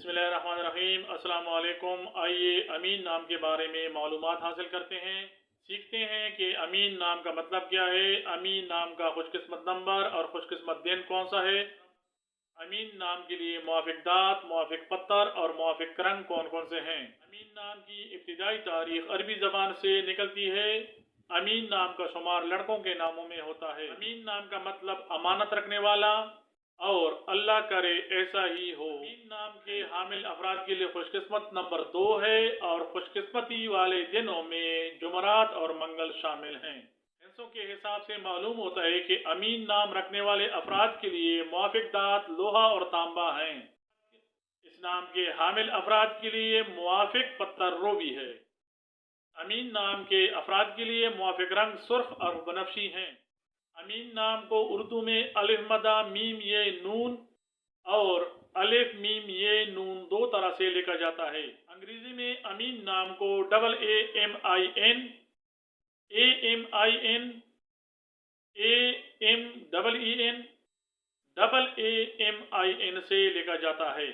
बिस्मिल्लाहिर्रहमानिर्रहीम। अस्सलाम वालेकुम। आइए अमीन नाम के बारे में मालूमात हासिल करते हैं। सीखते हैं कि अमीन नाम का मतलब क्या है, अमीन नाम का खुशकिस्मत नंबर और खुशकिस्मत दिन कौन सा है, अमीन नाम के लिए मुआफिक दात, मुआफिक पत्थर और मुआफिक रंग कौन कौन से हैं। अमीन नाम की इब्तिदाई तारीख अरबी ज़बान से निकलती है। अमीन नाम का शुमार लड़कों के नामों में होता है। अमीन नाम का मतलब अमानत रखने वाला, और अल्लाह करे ऐसा ही हो। अमीन नाम के हामिल अफराद के लिए खुशकिस्मत नंबर 2 है, और खुशकिस्मती वाले दिनों में जुमरात और मंगल शामिल हैं। हिस्सों के हिसाब से मालूम होता है कि अमीन नाम रखने वाले अफराद के लिए मुआफिक दात लोहा और तांबा हैं। इस नाम के हामिल अफराद के लिए मुआफिक पत्थर रोबी है। अमीन नाम के अफराद के लिए मुआफिक रंग सुर्ख और बनफशी हैं। अमीन नाम को उर्दू में अलिफ मदा मीम ये नून और अलिफ मीम ये नून दो तरह से लिखा जाता है। अंग्रेजी में अमीन नाम को AAMIN, AMIN, AMEEN, AAMIN से लिखा जाता है।